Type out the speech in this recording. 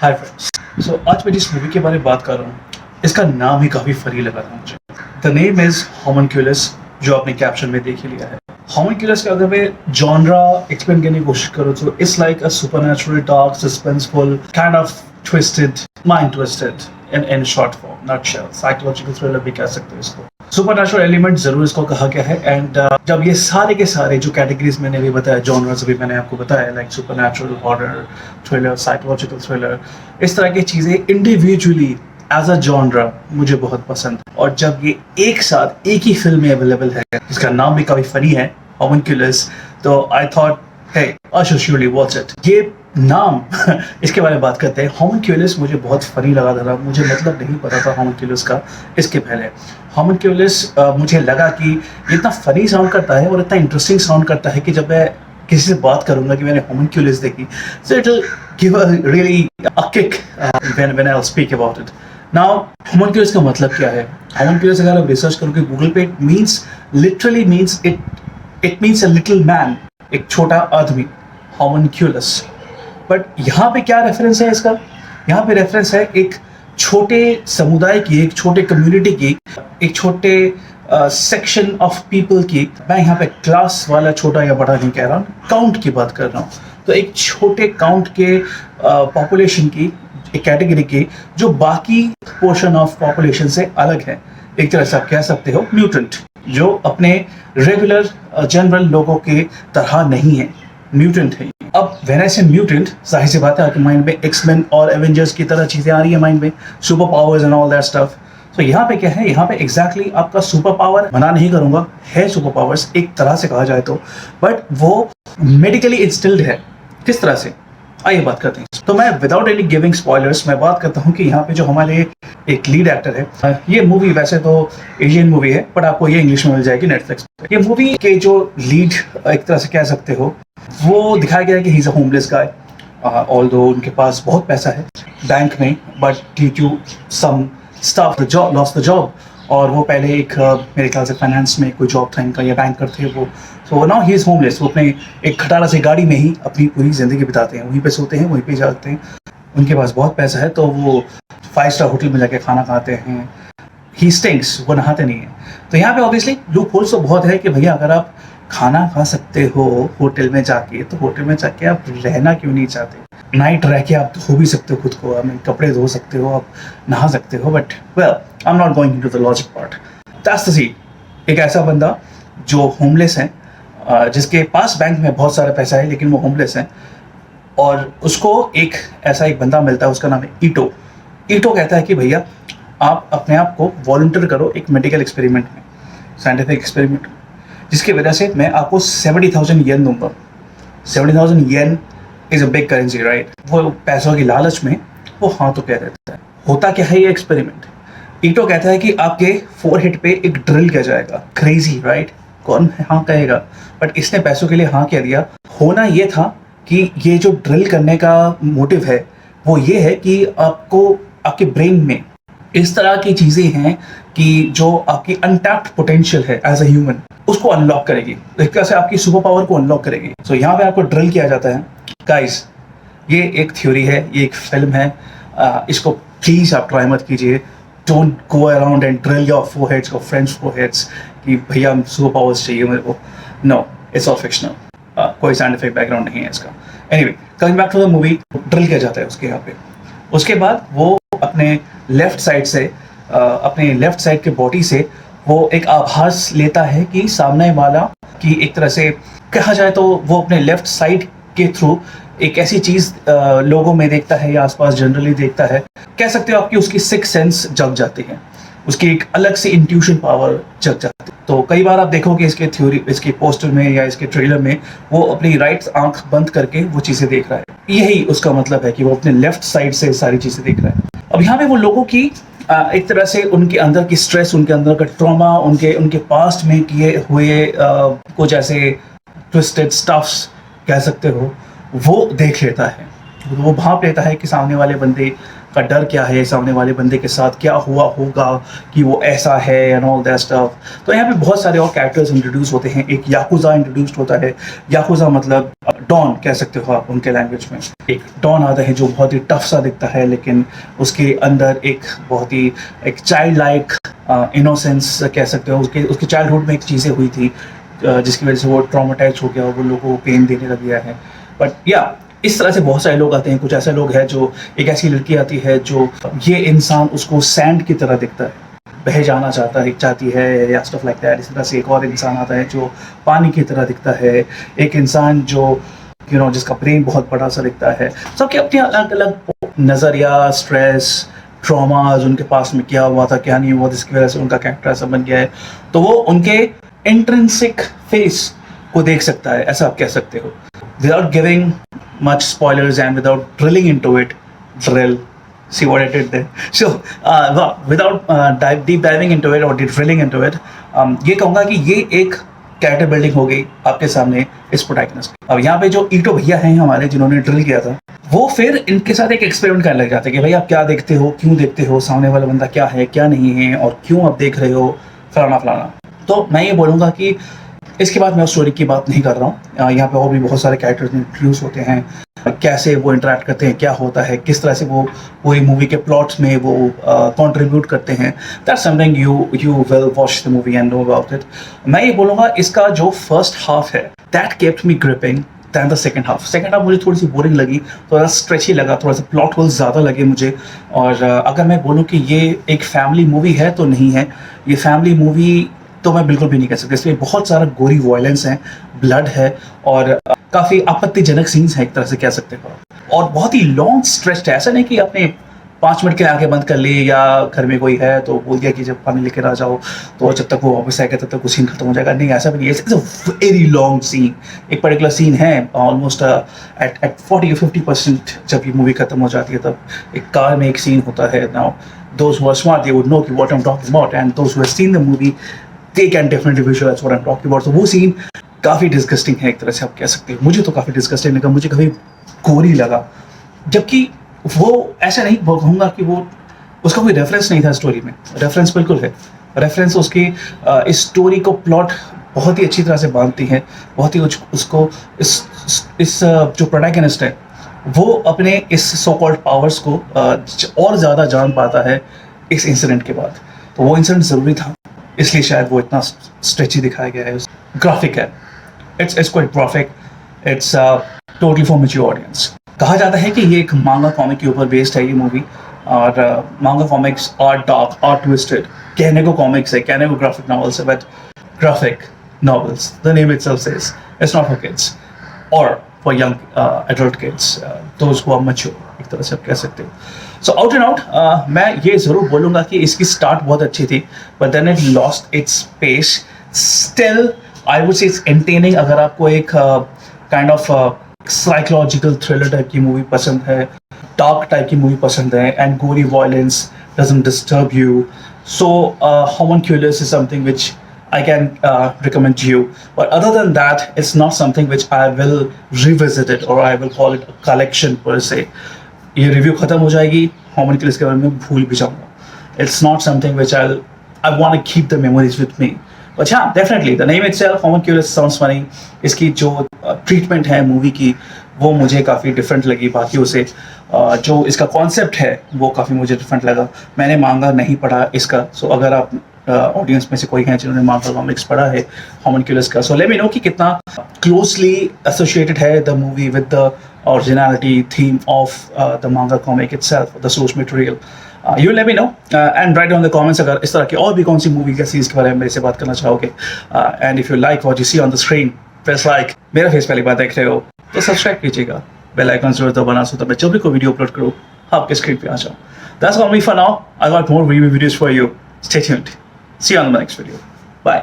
Hi friends. सो आज मैं जिस मूवी के बारे में बात कर रहा हूँ इसका नाम ही काफ़ी फनी लगा था मुझे। द नेम इज होमनक्यूलस, जो आपने कैप्शन में देख ही लिया है। होमनक्यूलस का अगर मैं जॉनरा एक्सप्लेन करने की कोशिश करूँ तो it's like a supernatural, dark, suspenseful, kind of twisted, mind twisted in short form, nutshell, psychological thriller भी कह सकते हैं इसको। सुपरनैचुरल एलिमेंट जरूर इसको कहा गया है। एंड जब ये सारे के सारे जो कैटेगरीज मैंने अभी बताया, जॉनर्स अभी मैंने आपको बताया, like supernatural, horror, thriller, psychological thriller, इस तरह की चीजें इंडिविजुअली एज अ जॉनरा मुझे बहुत पसंद है। और जब ये एक साथ एक ही फिल्म में अवेलेबल है जिसका नाम भी काफी फनी है, होमनक्यूलस, तो I thought hey, I should surely watch it। ये नाम इसके बारे में बात करते हैं। होमनक्यूलस मुझे बहुत फनी लगा था, मुझे मतलब नहीं पता था होमनक्यूलस का इसके पहले। होमनक्यूलस मुझे लगा कि ये इतना फनी साउंड करता है और इतना इंटरेस्टिंग साउंड करता है कि जब मैं किसी से बात करूंगा कि मैंने होमनक्यूलस देखी, so it will give a really a kick when I'll speak about it। Now होमनक्यूलस का मतलब क्या है? होमनक्यूलस अगर आप रिसर्च करोगे गूगल पे, it means literally means it means a little man, एक छोटा आदमी, होमनक्यूलस। बट यहाँ पे क्या रेफरेंस है इसका? यहाँ पे रेफरेंस है एक छोटे समुदाय की, एक छोटे कम्युनिटी की, एक छोटे सेक्शन ऑफ पीपल की। मैं यहाँ पे क्लास वाला छोटा या बड़ा नहीं कह रहा हूँ, काउंट की बात कर रहा हूँ। तो एक छोटे काउंट के पॉपुलेशन की, एक कैटेगरी की, जो बाकी पोर्शन ऑफ पॉपुलेशन से अलग है। एक तरह से आप कह सकते हो म्यूटेंट, जो अपने रेगुलर जनरल लोगों के तरह नहीं है, म्यूटेंट है। अब व्हेन आई से म्यूटेंट, जाहिर सी बात है आपके माइंड में एक्समैन और एवेंजर्स की तरह चीजें आ रही है माइंड में, super powers and all that stuff. तो यहाँ पे क्या है, यहाँ पे एग्जैक्टली आपका सुपर पावर, मना नहीं करूंगा, है सुपर पावर्स एक तरह से कहा जाए तो, बट वो मेडिकली इंस्टिल्ड है। किस तरह से, आइए बात करते हैं। तो मैं विदाउट एनी गिविंग स्पॉयलर्स मैं बात करता हूँ कि यहाँ पे जो हमारे एक लीड एक्टर है, ये मूवी वैसे तो एशियन मूवी है बट आपको ये इंग्लिश में मिल जाएगी नेटफ्लिक्स पे। ये मूवी के जो लीड एक तरह से कह सकते हो, वो दिखाया गया है कि he is a homeless guy, although उनके पास बहुत पैसा है बैंक में, but due to some stuff the job lost the job. और वो पहले एक मेरे ख्याल से फाइनेंस में कोई जॉब था इनका, या बैंकर थे वो। So now he is homeless. वो अपने एक खटारा से गाड़ी में ही अपनी पूरी जिंदगी बिताते हैं, वहीं पे सोते हैं, वहीं पे जागते हैं। उनके पास बहुत पैसा है तो वो 5 स्टार होटल में जाके खाना खाते हैं। ही स्टिंक्स, वो नहाते नहीं है। तो यहाँ पे ऑब्वियसली लूप होल्स तो बहुत है कि भैया अगर आप खाना खा सकते हो होटल में जाके, तो होटल में जाके आप रहना क्यों नहीं चाहते? नाइट रह के आप धो भी सकते हो खुद को, आप कपड़े धो सकते हो, आप नहा सकते हो। But well, I am not going into the logic part. That's the scene. एक ऐसा बंदा जो होमलेस है, जिसके पास बैंक में बहुत सारा पैसा है लेकिन वो होमलेस है, और उसको एक ऐसा एक बंदा मिलता है, उसका नाम है ईटो। ईटो कहता है कि भैया आप अपने आप को वॉलंटियर करो एक मेडिकल एक्सपेरिमेंट में, साइंटिफिक एक्सपेरिमेंट में, जिसकी वजह से मैं आपको 70,000 येन दूंगा। 70,000 yen is a big currency, right? वो पैसों की लालच में वो हाँ तो कह देता है। होता क्या है ये एक्सपेरिमेंट? ईटो कहता है कि आपके फोरहेड पे एक ड्रिल किया जाएगा। Crazy, right? कौन हाँ कहेगा? बट इसने पैसों के लिए हाँ कह दिया। होना ये था कि ये जो ड्रिल करने का मोटिव है वो ये है कि आपको आपके ब्रेन में इस तरह की चीजें हैं कि जो आपकी अनटैप्ड पोटेंशियल है एज अ ह्यूमन, उसको अनलॉक करेगी, एक तरह से आपकी सुपर पावर को अनलॉक करेगी। सो यहाँ पे आपको ड्रिल किया जाता है। गाइस, ये एक थ्योरी है, ये एक फिल्म है, इसको प्लीज आप ट्राई मत कीजिए। Don't go around and drill your foreheads और फ्रेंड्स फोरहेड्स कि भैया सुपर पावर्स चाहिए मेरे को। नो, इट्स ऑल फिक्शनल, कोई साइंटिफिक बैकग्राउंड नहीं है इसका। Anyway, coming back to the movie, drill किया जाता है उसके यहाँ पे। उसके बाद वो अपने लेफ्ट साइड से, अपने लेफ्ट साइड के बॉडी से वो एक आभास लेता है कि सामने वाला की, एक तरह से कहा जाए तो वो अपने लेफ्ट साइड के थ्रू एक ऐसी चीज लोगों में देखता है या आसपास जनरली देखता है, कह सकते हो आपकी उसकी सिक्स सेंस जग जाती है, उसकी एक अलग से इंट्यूशन पावर जग जाती है। तो कई बार आप देखोगे इसके थ्योरी, इसके पोस्टर में या इसके ट्रेलर में, वो अपनी राइट आंख बंद करके वो चीजें देख रहा है। यही उसका मतलब है कि वो अपने लेफ्ट साइड से सारी चीजें देख रहा है। अब यहाँ पे वो लोगों की एक तरह से उनके अंदर की स्ट्रेस, उनके अंदर का ट्रॉमा, उनके पास्ट में किए हुए कुछ ऐसे ट्विस्टेड स्टफ्स कह सकते हो, वो देख लेता है। वो भांप लेता है कि सामने वाले बंदे का डर क्या है, सामने वाले बंदे के साथ क्या हुआ होगा कि वो ऐसा है एंड ऑल दैट स्टफ। तो यहाँ पे बहुत सारे और कैरेक्टर्स इंट्रोड्यूस होते हैं। एक याकुजा इंट्रोड्यूस्ड होता है। याकुजा मतलब डॉन कह सकते हो आप उनके लैंग्वेज में। एक डॉन आता है जो बहुत ही टफ सा दिखता है, लेकिन उसके अंदर एक बहुत ही एक चाइल्ड लाइक इनोसेंस कह सकते हो। उसके चाइल्डहुड में एक चीज़ें हुई थी जिसकी वजह से वो ट्रॉमेटाइज हो गया और वो लोगों को पेन देने लग गया है। बट या इस तरह से बहुत सारे लोग आते हैं। कुछ ऐसे लोग हैं जो एक ऐसी लड़की आती है जो ये इंसान उसको सैंड की तरह दिखता है, बह जाना चाहती है या स्टफ लाइक दैट। इस तरह से एक और इंसान आता है जो पानी की तरह दिखता है। एक इंसान जो जिसका ब्रेन बहुत बड़ा सा दिखता है। सबके अपने अलग अलग नज़रिया, स्ट्रेस, ट्रॉमाज, उनके पास में क्या हुआ था क्या नहीं हुआ, जिसकी वजह से उनका कैरेक्टर ऐसा बन गया है। तो वो उनके इंट्रिंसिक फेस को देख सकता है, ऐसा आप कह सकते हो। Without giving much spoilers and without drilling into it, see what I did there. So without deep diving into it or drilling into it, ये कहूँगा कि ये एक कैरेक्टर बिल्डिंग हो गई आपके सामने इस प्रोटैगनिस्ट की। अब यहाँ पे जो ईटो भैया हैं हमारे जिन्होंने ड्रिल किया था, वो फिर इनके साथ एक एक्सपेरिमेंट करने लग जाते हैं कि भाई आप क्या देखते हो, क्यों देखते हो, सामने वाला बंदा क्या है क्या नहीं है और क्यों आप देख रहे हो, फलाना फलाना। तो मैं ये बोलूँगा कि इसके बाद मैं उस स्टोरी की बात नहीं कर रहा हूँ। यहाँ पे और भी बहुत सारे कैरेक्टर्स इंट्रोड्यूस होते हैं, कैसे वो इंटरेक्ट करते हैं, क्या होता है, किस तरह से वो पूरी मूवी के प्लॉट्स में वो कंट्रीब्यूट करते हैं। That's something you will watch the movie and know about it. मैं ये बोलूँगा इसका जो फर्स्ट हाफ है that kept me gripping than the second half. Second half मुझे थोड़ी सी बोरिंग लगी, थोड़ा स्ट्रेची लगा, थोड़ा सा प्लॉट होल ज़्यादा लगे मुझे। और अगर मैं बोलूँ कि ये एक फैमिली मूवी है तो नहीं है। ये फैमिली मूवी तो मैं बिल्कुल भी नहीं कह सकता। इसमें बहुत सारा गोरी वायलेंस है, ब्लड है और काफ़ी आपत्तिजनक सीन्स हैं एक तरह से कह सकते हो। और बहुत ही लॉन्ग स्ट्रेच है। ऐसा नहीं कि आपने 5 मिनट के आंखें बंद कर ली या घर में कोई है तो बोल दिया कि जब पानी लेकर आ जाओ तो जब तक वो वापस आएगा तब तक वो सीन खत्म हो जाएगा। नहीं, ऐसा भी नहीं है। It's a very long scene. एक पर्टिकुलर सीन है ऑलमोस्ट एट 40-50% जब ये मूवी खत्म हो जाती है तब एक कार में एक सीन होता है। Now those who are smart they would know कि what I am talking about and those who have seen the movie they can definitely visualize what I'm talking about। तो वो सीन काफ़ी disgusting है एक तरह से आप कह सकते हो। मुझे तो काफ़ी डिस्गस्टिंग लगा, मुझे कभी गोरी लगा। जबकि वो ऐसा नहीं कहूँगा कि वो उसका कोई रेफरेंस नहीं था स्टोरी में। रेफरेंस बिल्कुल है। रेफरेंस उसकी इस स्टोरी को प्लॉट बहुत ही अच्छी तरह से बांधती है। बहुत ही उसको इस जो प्रोटैगनिस्ट है वो अपने इस सो कॉल्ड पावर्स को और ज़्यादा जान पाता है इस इंसिडेंट के बाद। तो वो इंसिडेंट ज़रूरी था, इसलिए शायद वो इतना स्ट्रेची दिखाया गया है। ग्राफिक है, it's quite graphic, it's totally for mature audience. कहा जाता है कि ये एक मांगा कॉमिक के ऊपर बेस्ड है ये मूवी। और manga comics are dark, are twisted. कहने को कॉमिक्स है, कहने को ग्राफिक नॉवेल्स है, but graphic novels, the name itself says, it's not for kids और for young adult kids, those who are mature, एक तरह से आप कह सकते हो। सो आउट एंड आउट मैं ये ज़रूर बोलूँगा कि इसकी स्टार्ट बहुत अच्छी थी, but then it lost its pace. Still I would say it's entertaining. अगर आपको एक kind of psychological thriller type की मूवी पसंद है, डार्क टाइप की मूवी पसंद है, and gory violence doesn't disturb you, so Homunculus is something which I can recommend to you. But other than that, it's not something which I will revisit it or I will call it a collection per se. ये review खत्म हो जाएगी, होमनक्यूलस के बारे में भूल भी जाऊँगा। It's not something which I want to keep the memories with me. But yeah, definitely the name itself, homunculus, sounds funny. इसकी जो ट्रीटमेंट है मूवी की वो मुझे काफ़ी डिफरेंट लगी बाकियों से। जो इसका कॉन्सेप्ट है वो काफ़ी मुझे डिफरेंट लगा। मैंने मांगा नहीं पढ़ा इसका, सो अगर आप ऑडियंस में से कोई हैं जिन्होंने मांगा कॉमिक्स पढ़ा है होमनक्यूलस का, सो लेट मी नो कि कितना क्लोजली एसोसिएटेड है the movie with the originality theme of the मांगा comic itself, the source material. You let me know and right on the comments अगर इस तरह की और भी कौन सी मूवी या सीरीज के बारे में मेरे से बात करना चाहोगे। And if you like what you see on the screen, press like. मेरा फेस पहली बार देख रहे हो तो सब्सक्राइब कीजिएगा, बेल आइकन जरूर दबाना सो तब मैं जब भी कोई वीडियो अपलोड करूँ आपके स्क्रीन पे आ जाऊँ। That's all me for now. I got more review videos for you. Stay tuned. See you on the next video. Bye.